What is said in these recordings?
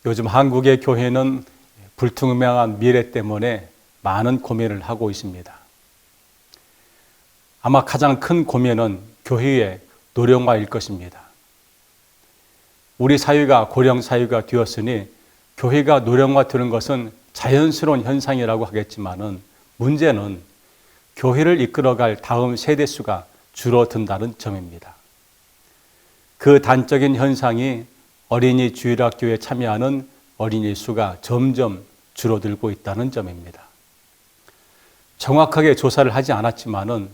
요즘 한국의 교회는 불투명한 미래 때문에 많은 고민을 하고 있습니다. 아마 가장 큰 고민은 교회의 노령화일 것입니다. 우리 사회가 고령 사회가 되었으니 교회가 노령화되는 것은 자연스러운 현상이라고 하겠지만은 문제는 교회를 이끌어갈 다음 세대 수가 줄어든다는 점입니다. 그 단적인 현상이 어린이 주일학교에 참여하는 어린이 수가 점점 줄어들고 있다는 점입니다. 정확하게 조사를 하지 않았지만은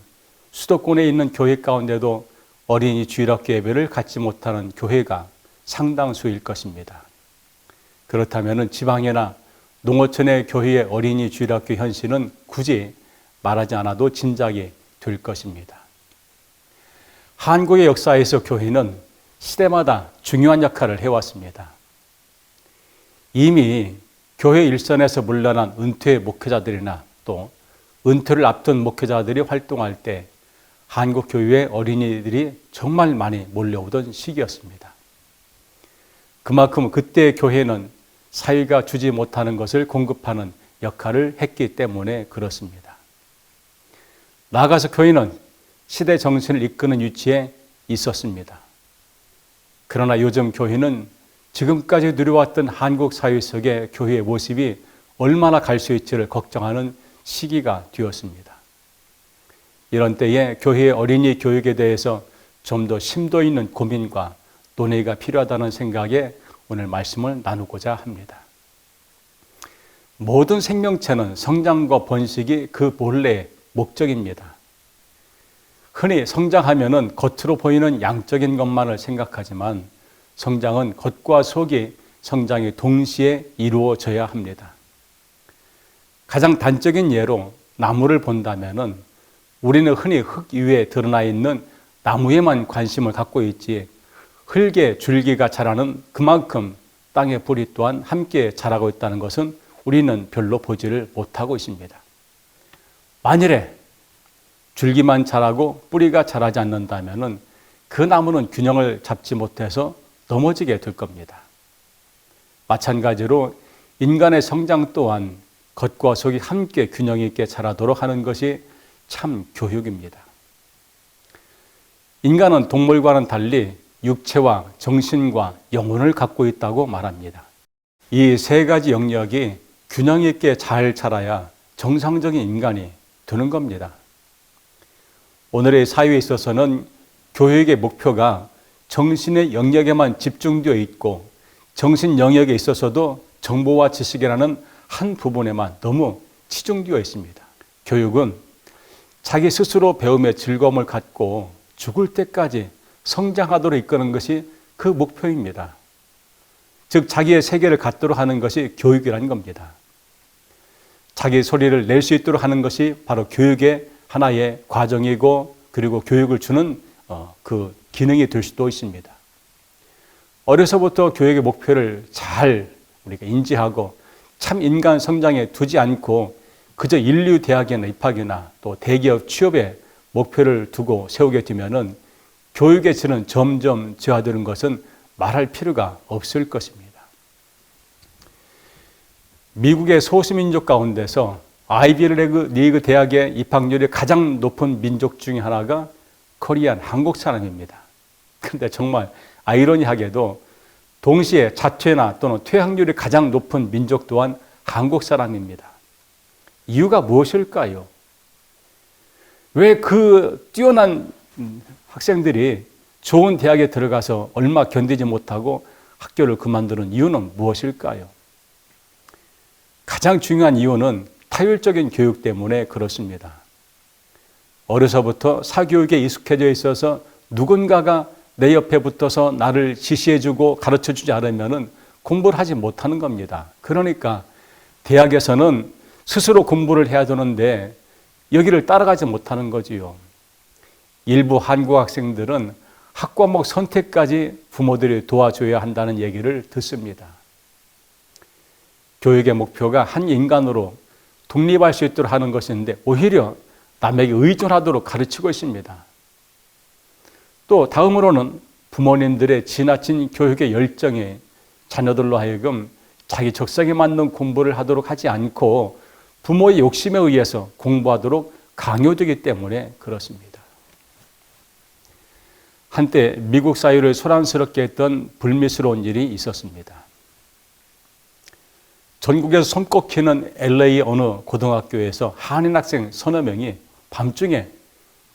수도권에 있는 교회 가운데도 어린이 주일학교 예배를 갖지 못하는 교회가 상당수일 것입니다. 그렇다면 지방이나 농어촌의 교회의 어린이 주일학교 현실은 굳이 말하지 않아도 짐작이 될 것입니다. 한국의 역사에서 교회는 시대마다 중요한 역할을 해왔습니다. 이미 교회 일선에서 물러난 은퇴 목회자들이나 또 은퇴를 앞둔 목회자들이 활동할 때 한국 교회의 어린이들이 정말 많이 몰려오던 시기였습니다. 그만큼 그때의 교회는 사회가 주지 못하는 것을 공급하는 역할을 했기 때문에 그렇습니다. 나아가서 교회는 시대 정신을 이끄는 위치에 있었습니다. 그러나 요즘 교회는 지금까지 누려왔던 한국 사회 속의 교회의 모습이 얼마나 갈 수 있지를 걱정하는 시기가 되었습니다. 이런 때에 교회의 어린이 교육에 대해서 좀 더 심도 있는 고민과 논의가 필요하다는 생각에 오늘 말씀을 나누고자 합니다. 모든 생명체는 성장과 번식이 그 본래의 목적입니다. 흔히 성장하면은 겉으로 보이는 양적인 것만을 생각하지만 성장은 겉과 속이 성장이 동시에 이루어져야 합니다. 가장 단적인 예로 나무를 본다면은 우리는 흔히 흙 위에 드러나 있는 나무에만 관심을 갖고 있지 흙에 줄기가 자라는 그만큼 땅의 뿌리 또한 함께 자라고 있다는 것은 우리는 별로 보지를 못하고 있습니다. 만일에 줄기만 자라고 뿌리가 자라지 않는다면 그 나무는 균형을 잡지 못해서 넘어지게 될 겁니다. 마찬가지로 인간의 성장 또한 겉과 속이 함께 균형 있게 자라도록 하는 것이 참 교육입니다. 인간은 동물과는 달리 육체와 정신과 영혼을 갖고 있다고 말합니다. 이 세 가지 영역이 균형 있게 잘 자라야 정상적인 인간이 되는 겁니다. 오늘의 사회에 있어서는 교육의 목표가 정신의 영역에만 집중되어 있고 정신 영역에 있어서도 정보와 지식이라는 한 부분에만 너무 치중되어 있습니다. 교육은 자기 스스로 배움의 즐거움을 갖고 죽을 때까지 성장하도록 이끄는 것이 그 목표입니다. 즉 자기의 세계를 갖도록 하는 것이 교육이라는 겁니다. 자기 소리를 낼 수 있도록 하는 것이 바로 교육의 하나의 과정이고 그리고 교육을 주는 그 기능이 될 수도 있습니다. 어려서부터 교육의 목표를 잘 우리가 인지하고 참 인간 성장에 두지 않고 그저 인류 대학이나 입학이나 또 대기업 취업에 목표를 두고 세우게 되면은 교육의 질은 점점 저하되는 것은 말할 필요가 없을 것입니다. 미국의 소수민족 가운데서 아이비리그 대학의 입학률이 가장 높은 민족 중에 하나가 코리안, 한국 사람입니다. 그런데 정말 아이러니하게도 동시에 자퇴나 또는 퇴학률이 가장 높은 민족 또한 한국 사람입니다. 이유가 무엇일까요? 왜 그 뛰어난 학생들이 좋은 대학에 들어가서 얼마 견디지 못하고 학교를 그만두는 이유는 무엇일까요? 가장 중요한 이유는 타율적인 교육 때문에 그렇습니다. 어려서부터 사교육에 익숙해져 있어서 누군가가 내 옆에 붙어서 나를 지시해주고 가르쳐주지 않으면 공부를 하지 못하는 겁니다. 그러니까 대학에서는 스스로 공부를 해야 되는데 여기를 따라가지 못하는 거지요. 일부 한국 학생들은 학과목 선택까지 부모들이 도와줘야 한다는 얘기를 듣습니다. 교육의 목표가 한 인간으로 독립할 수 있도록 하는 것인데 오히려 남에게 의존하도록 가르치고 있습니다. 또 다음으로는 부모님들의 지나친 교육의 열정이 자녀들로 하여금 자기 적성에 맞는 공부를 하도록 하지 않고 부모의 욕심에 의해서 공부하도록 강요되기 때문에 그렇습니다. 한때 미국 사회를 소란스럽게 했던 불미스러운 일이 있었습니다. 전국에서 손꼽히는 LA 어느 고등학교에서 한인 학생 서너 명이 밤중에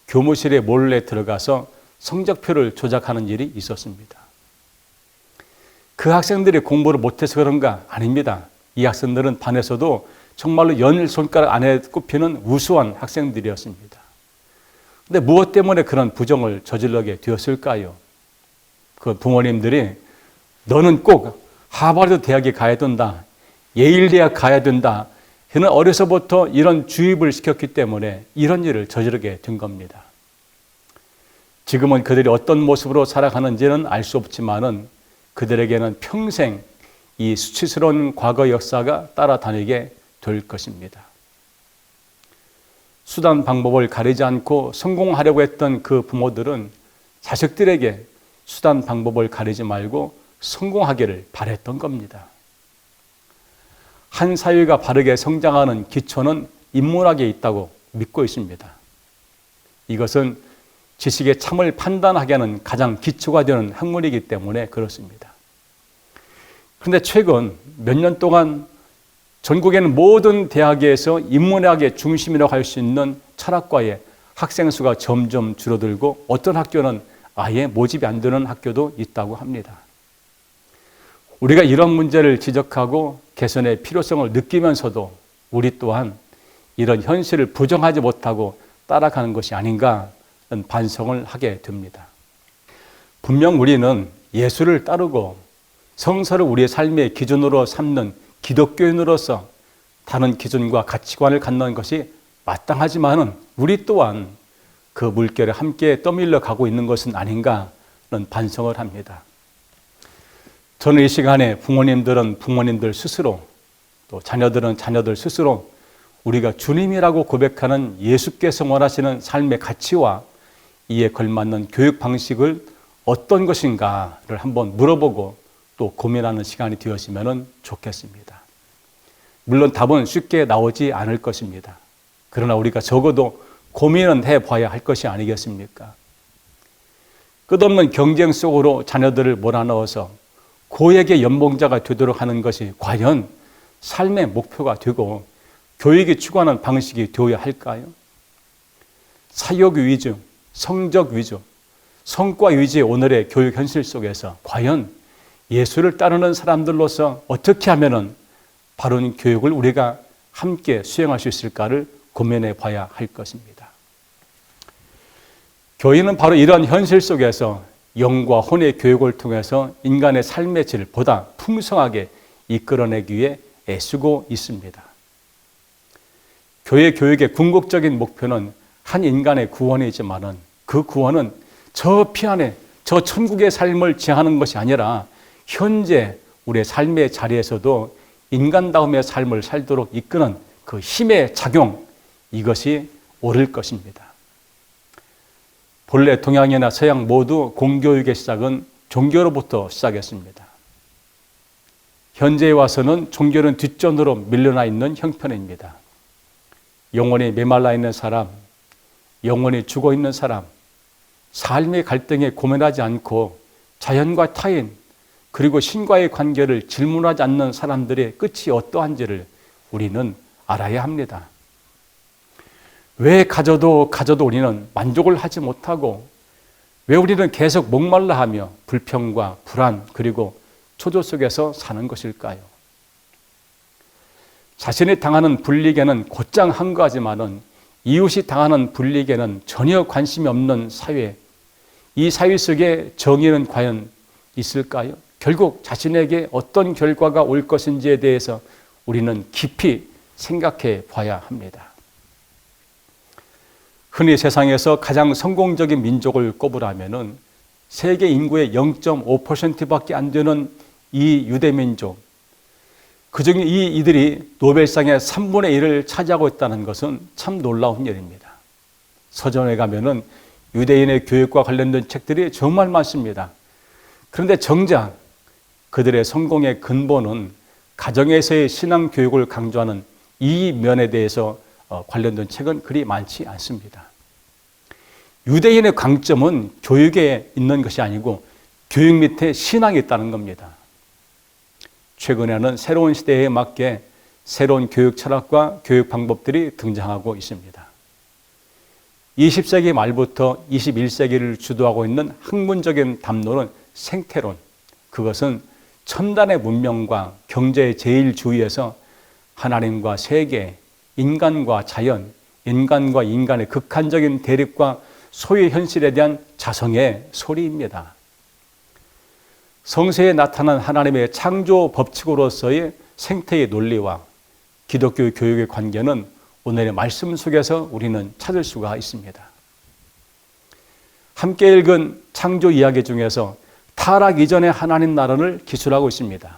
교무실에 몰래 들어가서 성적표를 조작하는 일이 있었습니다. 그 학생들이 공부를 못해서 그런가? 아닙니다. 이 학생들은 반에서도 정말로 열 손가락 안에 꼽히는 우수한 학생들이었습니다. 근데 무엇 때문에 그런 부정을 저지르게 되었을까요? 그 부모님들이 너는 꼭 하버드 대학에 가야 된다. 예일 대학 가야 된다. 그는 어려서부터 이런 주입을 시켰기 때문에 이런 일을 저지르게 된 겁니다. 지금은 그들이 어떤 모습으로 살아가는지는 알 수 없지만은 그들에게는 평생 이 수치스러운 과거 역사가 따라다니게 될 것입니다. 수단 방법을 가리지 않고 성공하려고 했던 그 부모들은 자식들에게 수단 방법을 가리지 말고 성공하기를 바랬던 겁니다. 한 사회가 바르게 성장하는 기초는 인문학에 있다고 믿고 있습니다. 이것은 지식의 참을 판단하게 하는 가장 기초가 되는 학문이기 때문에 그렇습니다. 그런데 최근 몇 년 동안 전국에는 모든 대학에서 인문학의 중심이라고 할 수 있는 철학과의 학생 수가 점점 줄어들고 어떤 학교는 아예 모집이 안 되는 학교도 있다고 합니다. 우리가 이런 문제를 지적하고 개선의 필요성을 느끼면서도 우리 또한 이런 현실을 부정하지 못하고 따라가는 것이 아닌가 하는 반성을 하게 됩니다. 분명 우리는 예수를 따르고 성서를 우리의 삶의 기준으로 삼는 기독교인으로서 다른 기준과 가치관을 갖는 것이 마땅하지만은 우리 또한 그 물결에 함께 떠밀려 가고 있는 것은 아닌가 하는 반성을 합니다. 저는 이 시간에 부모님들은 부모님들 스스로 또 자녀들은 자녀들 스스로 우리가 주님이라고 고백하는 예수께서 원하시는 삶의 가치와 이에 걸맞는 교육 방식을 어떤 것인가를 한번 물어보고 또 고민하는 시간이 되었으면 좋겠습니다. 물론 답은 쉽게 나오지 않을 것입니다. 그러나 우리가 적어도 고민은 해봐야 할 것이 아니겠습니까? 끝없는 경쟁 속으로 자녀들을 몰아넣어서 고액의 연봉자가 되도록 하는 것이 과연 삶의 목표가 되고 교육이 추구하는 방식이 되어야 할까요? 사역 위주, 성적 위주, 성과 위주의 오늘의 교육 현실 속에서 과연 예수를 따르는 사람들로서 어떻게 하면은 바른 교육을 우리가 함께 수행할 수 있을까를 고민해 봐야 할 것입니다. 교인은 바로 이런 현실 속에서 영과 혼의 교육을 통해서 인간의 삶의 질을 보다 풍성하게 이끌어내기 위해 애쓰고 있습니다. 교회 교육의 궁극적인 목표는 한 인간의 구원이지만은 그 구원은 저 피안에 저 천국의 삶을 지향하는 것이 아니라 현재 우리의 삶의 자리에서도 인간다움의 삶을 살도록 이끄는 그 힘의 작용, 이것이 옳을 것입니다. 본래 동양이나 서양 모두 공교육의 시작은 종교로부터 시작했습니다. 현재에 와서는 종교는 뒷전으로 밀려나 있는 형편입니다. 영혼이 메말라 있는 사람, 영혼이 죽어 있는 사람, 삶의 갈등에 고민하지 않고 자연과 타인, 그리고 신과의 관계를 질문하지 않는 사람들의 끝이 어떠한지를 우리는 알아야 합니다. 왜 가져도 우리는 만족을 하지 못하고 왜 우리는 계속 목말라 하며 불평과 불안 그리고 초조 속에서 사는 것일까요? 자신이 당하는 불리에게는 곧장 항거하지만은 이웃이 당하는 불리에게는 전혀 관심이 없는 사회, 이 사회 속에 정의는 과연 있을까요? 결국 자신에게 어떤 결과가 올 것인지에 대해서 우리는 깊이 생각해 봐야 합니다. 흔히 세상에서 가장 성공적인 민족을 꼽으라면은 세계 인구의 0.5%밖에 안 되는 이 유대민족, 그중에 이들이 노벨상의 3분의 1을 차지하고 있다는 것은 참 놀라운 일입니다. 서점에 가면은 유대인의 교육과 관련된 책들이 정말 많습니다. 그런데 정작 그들의 성공의 근본은 가정에서의 신앙 교육을 강조하는 이 면에 대해서 관련된 책은 그리 많지 않습니다. 유대인의 강점은 교육에 있는 것이 아니고 교육 밑에 신앙이 있다는 겁니다. 최근에는 새로운 시대에 맞게 새로운 교육 철학과 교육 방법들이 등장하고 있습니다. 20세기 말부터 21세기를 주도하고 있는 학문적인 담론은 생태론, 그것은 첨단의 문명과 경제의 제일주의에서 하나님과 세계, 인간과 자연, 인간과 인간의 극한적인 대립과 소유의 현실에 대한 자성의 소리입니다. 성서에 나타난 하나님의 창조 법칙으로서의 생태의 논리와 기독교 교육의 관계는 오늘의 말씀 속에서 우리는 찾을 수가 있습니다. 함께 읽은 창조 이야기 중에서 타락 이전의 하나님 나라를 기술하고 있습니다.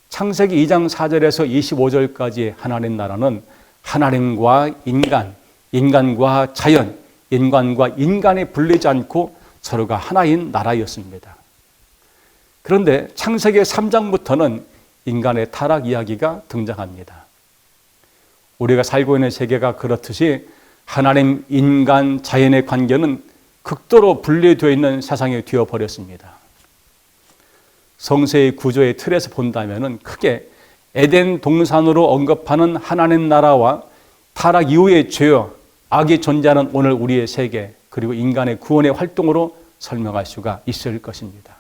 창세기 2장 4절에서 25절까지의 하나님 나라는 하나님과 인간, 인간과 자연, 인간과 인간이 분리지 않고 서로가 하나인 나라였습니다. 그런데 창세기 3장부터는 인간의 타락 이야기가 등장합니다. 우리가 살고 있는 세계가 그렇듯이 하나님, 인간, 자연의 관계는 극도로 분리되어 있는 세상에 되어버렸습니다. 성서의 구조의 틀에서 본다면 크게 에덴 동산으로 언급하는 하나님 나라와 타락 이후의 죄와 악이 존재하는 오늘 우리의 세계, 그리고 인간의 구원의 활동으로 설명할 수가 있을 것입니다.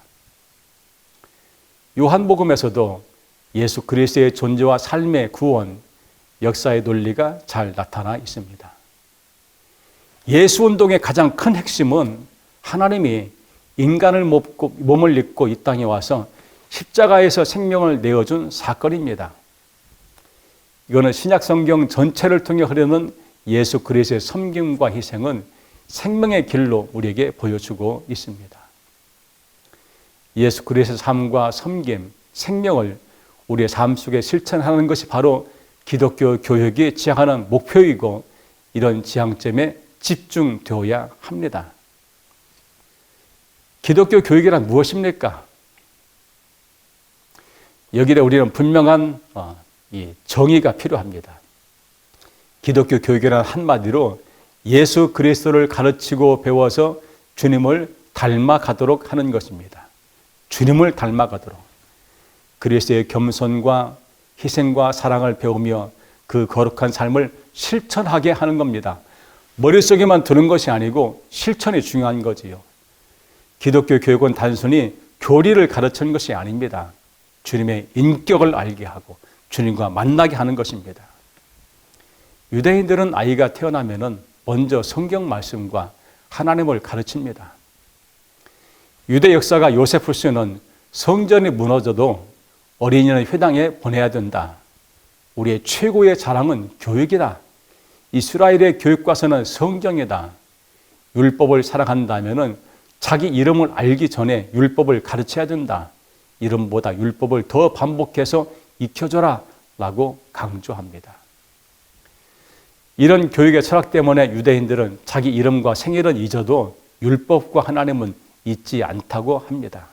요한복음에서도 예수 그리스도의 존재와 삶의 구원, 역사의 논리가 잘 나타나 있습니다. 예수 운동의 가장 큰 핵심은 하나님이 인간을 몸을 입고 이 땅에 와서 십자가에서 생명을 내어준 사건입니다. 이거는 신약 성경 전체를 통해 흐르는 예수 그리스도의 섬김과 희생은 생명의 길로 우리에게 보여주고 있습니다. 예수 그리스도의 삶과 섬김, 생명을 우리의 삶 속에 실천하는 것이 바로 기독교 교육이 지향하는 목표이고 이런 지향점에 집중되어야 합니다. 기독교 교육이란 무엇입니까? 여기에 우리는 분명한 정의가 필요합니다. 기독교 교육이란 한마디로 예수 그리스도를 가르치고 배워서 주님을 닮아가도록 하는 것입니다. 주님을 닮아가도록. 그리스도의 겸손과 희생과 사랑을 배우며 그 거룩한 삶을 실천하게 하는 겁니다. 머릿속에만 드는 것이 아니고 실천이 중요한 거지요. 기독교 교육은 단순히 교리를 가르치는 것이 아닙니다. 주님의 인격을 알게 하고 주님과 만나게 하는 것입니다. 유대인들은 아이가 태어나면 먼저 성경 말씀과 하나님을 가르칩니다. 유대 역사가 요세푸스는 성전이 무너져도 어린이는 회당에 보내야 된다. 우리의 최고의 자랑은 교육이다. 이스라엘의 교육과서는 성경이다. 율법을 사랑한다면 자기 이름을 알기 전에 율법을 가르쳐야 된다. 이름보다 율법을 더 반복해서 익혀줘라 라고 강조합니다. 이런 교육의 철학 때문에 유대인들은 자기 이름과 생일은 잊어도 율법과 하나님은 잊지 않다고 합니다.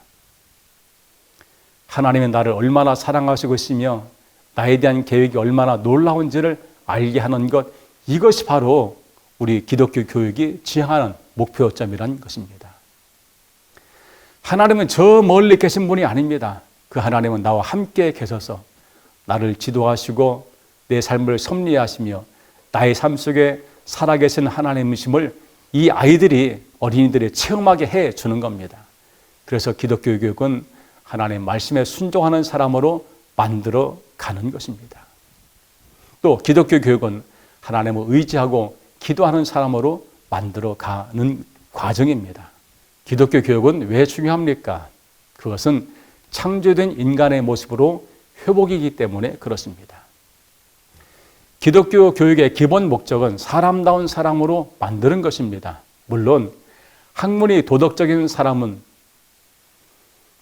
하나님이 나를 얼마나 사랑하시고 있으며 나에 대한 계획이 얼마나 놀라운지를 알게 하는 것, 이것이 바로 우리 기독교 교육이 지향하는 목표점이라는 것입니다. 하나님은 저 멀리 계신 분이 아닙니다. 그 하나님은 나와 함께 계셔서 나를 지도하시고 내 삶을 섭리하시며 나의 삶 속에 살아계신 하나님이심을 이 아이들이, 어린이들이 체험하게 해주는 겁니다. 그래서 기독교 교육은 하나님의 말씀에 순종하는 사람으로 만들어 가는 것입니다. 또 기독교 교육은 하나님을 의지하고 기도하는 사람으로 만들어 가는 과정입니다. 기독교 교육은 왜 중요합니까? 그것은 창조된 인간의 모습으로 회복이기 때문에 그렇습니다. 기독교 교육의 기본 목적은 사람다운 사람으로 만드는 것입니다. 물론 학문이 도덕적인 사람은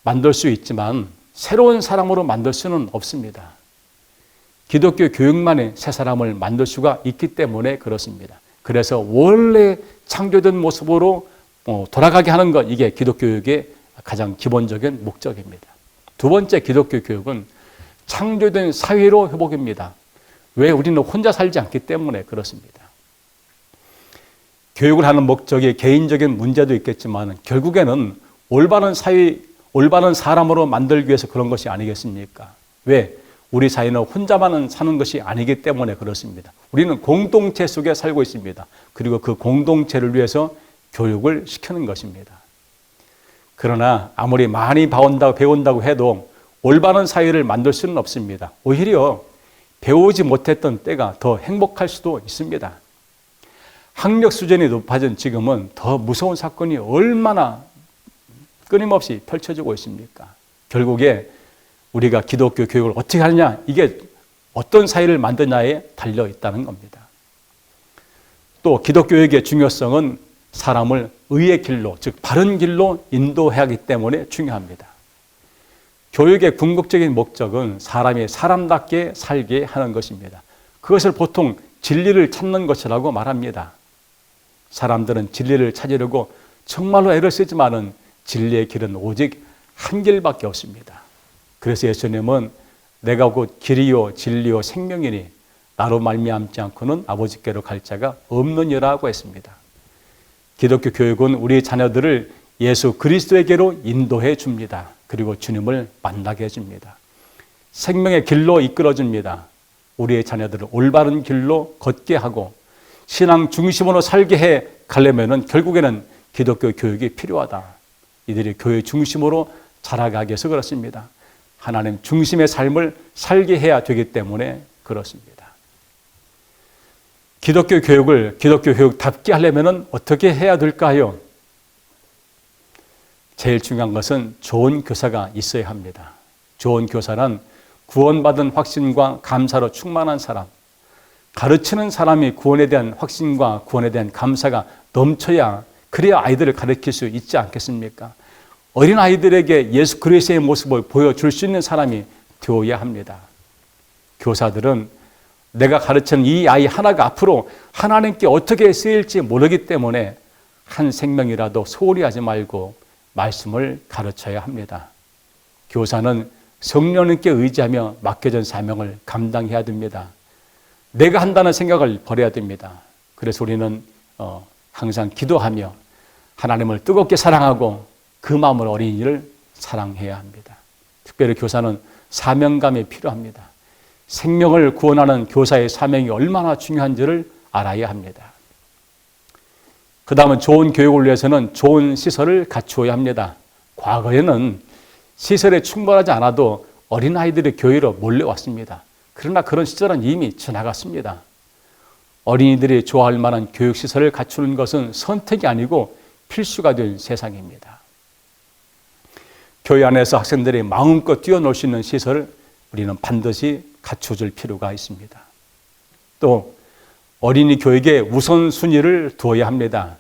만들 수 있지만 새로운 사람으로 만들 수는 없습니다. 기독교 교육만이 새 사람을 만들 수가 있기 때문에 그렇습니다. 그래서 원래 창조된 모습으로 돌아가게 하는 것, 이게 기독교 교육의 가장 기본적인 목적입니다. 두 번째, 기독교 교육은 창조된 사회로 회복입니다. 왜? 우리는 혼자 살지 않기 때문에 그렇습니다. 교육을 하는 목적이 개인적인 문제도 있겠지만 결국에는 올바른 사회, 올바른 사람으로 만들기 위해서 그런 것이 아니겠습니까? 왜? 우리 사회는 혼자만 사는 것이 아니기 때문에 그렇습니다. 우리는 공동체 속에 살고 있습니다. 그리고 그 공동체를 위해서 교육을 시키는 것입니다. 그러나 아무리 많이 배운다고 해도 올바른 사회를 만들 수는 없습니다. 오히려 배우지 못했던 때가 더 행복할 수도 있습니다. 학력 수준이 높아진 지금은 더 무서운 사건이 얼마나 끊임없이 펼쳐지고 있습니까? 결국에 우리가 기독교 교육을 어떻게 하느냐, 이게 어떤 사회를 만드냐에 달려 있다는 겁니다. 또 기독교육의 중요성은 사람을 의의 길로, 즉 바른 길로 인도해야 하기 때문에 중요합니다. 교육의 궁극적인 목적은 사람이 사람답게 살게 하는 것입니다. 그것을 보통 진리를 찾는 것이라고 말합니다. 사람들은 진리를 찾으려고 정말로 애를 쓰지만은 진리의 길은 오직 한 길밖에 없습니다. 그래서 예수님은 내가 곧 길이요 진리요 생명이니 나로 말미암지 않고는 아버지께로 갈 자가 없느니라고 했습니다. 기독교 교육은 우리 자녀들을 예수 그리스도에게로 인도해 줍니다. 그리고 주님을 만나게 해줍니다. 생명의 길로 이끌어 줍니다. 우리의 자녀들을 올바른 길로 걷게 하고 신앙 중심으로 살게 해 가려면은 결국에는 기독교 교육이 필요하다. 이들이 교회 중심으로 자라가게 해서 그렇습니다. 하나님 중심의 삶을 살게 해야 되기 때문에 그렇습니다. 기독교 교육을 기독교 교육답게 하려면 어떻게 해야 될까요? 제일 중요한 것은 좋은 교사가 있어야 합니다. 좋은 교사는 구원받은 확신과 감사로 충만한 사람, 가르치는 사람이 구원에 대한 확신과 구원에 대한 감사가 넘쳐야 그래야 아이들을 가르칠 수 있지 않겠습니까? 어린 아이들에게 예수 그리스도의 모습을 보여줄 수 있는 사람이 되어야 합니다. 교사들은 내가 가르치는 이 아이 하나가 앞으로 하나님께 어떻게 쓰일지 모르기 때문에 한 생명이라도 소홀히 하지 말고 말씀을 가르쳐야 합니다. 교사는 성령님께 의지하며 맡겨진 사명을 감당해야 됩니다. 내가 한다는 생각을 버려야 됩니다. 그래서 우리는 항상 기도하며 하나님을 뜨겁게 사랑하고 그 마음으로 어린이를 사랑해야 합니다. 특별히 교사는 사명감이 필요합니다. 생명을 구원하는 교사의 사명이 얼마나 중요한지를 알아야 합니다. 그 다음은 좋은 교육을 위해서는 좋은 시설을 갖추어야 합니다. 과거에는 시설에 충분하지 않아도 어린아이들이 교회로 몰려왔습니다. 그러나 그런 시절은 이미 지나갔습니다. 어린이들이 좋아할 만한 교육시설을 갖추는 것은 선택이 아니고 필수가 된 세상입니다. 교회 안에서 학생들이 마음껏 뛰어놀 수 있는 시설을 우리는 반드시 갖춰줄 필요가 있습니다. 또 어린이 교육에 우선순위를 두어야 합니다.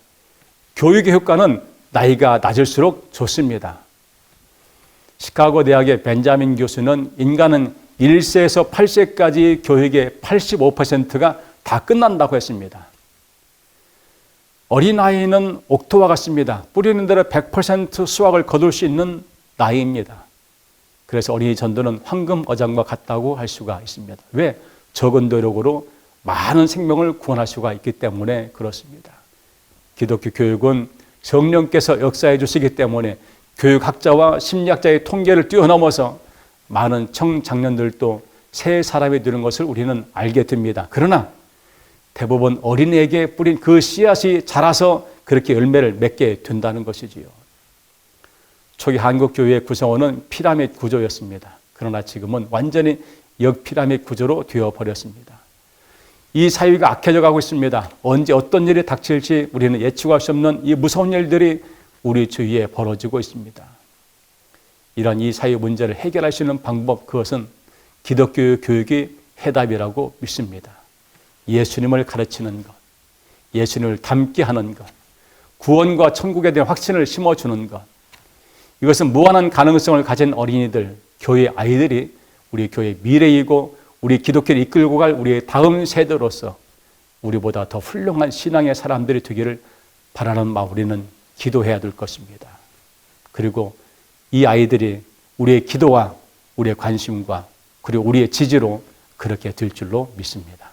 교육의 효과는 나이가 낮을수록 좋습니다. 시카고 대학의 벤자민 교수는 인간은 1세에서 8세까지 교육의 85%가 다 끝난다고 했습니다. 어린아이는 옥토와 같습니다. 뿌리는 대로 100% 수확을 거둘 수 있는 나이입니다. 그래서 어린이 전도는 황금 어장과 같다고 할 수가 있습니다. 왜? 적은 노력으로 많은 생명을 구원할 수가 있기 때문에 그렇습니다. 기독교 교육은 성령께서 역사해 주시기 때문에 교육학자와 심리학자의 통계를 뛰어넘어서 많은 청장년들도 새 사람이 되는 것을 우리는 알게 됩니다. 그러나 대부분 어린이에게 뿌린 그 씨앗이 자라서 그렇게 열매를 맺게 된다는 것이지요. 초기 한국교회의 구성원은 피라미드 구조였습니다. 그러나 지금은 완전히 역피라미드 구조로 되어버렸습니다. 이 사회가 악해져 가고 있습니다. 언제 어떤 일이 닥칠지 우리는 예측할 수 없는 이 무서운 일들이 우리 주위에 벌어지고 있습니다. 이런 이 사회 문제를 해결할 수 있는 방법, 그것은 기독교 교육이 해답이라고 믿습니다. 예수님을 가르치는 것, 예수님을 닮게 하는 것, 구원과 천국에 대한 확신을 심어주는 것, 이것은 무한한 가능성을 가진 어린이들, 교회 아이들이 우리 교회의 미래이고 우리 기독교를 이끌고 갈 우리의 다음 세대로서 우리보다 더 훌륭한 신앙의 사람들이 되기를 바라는 마음 우리는 기도해야 될 것입니다. 그리고 이 아이들이 우리의 기도와 우리의 관심과 그리고 우리의 지지로 그렇게 될 줄로 믿습니다.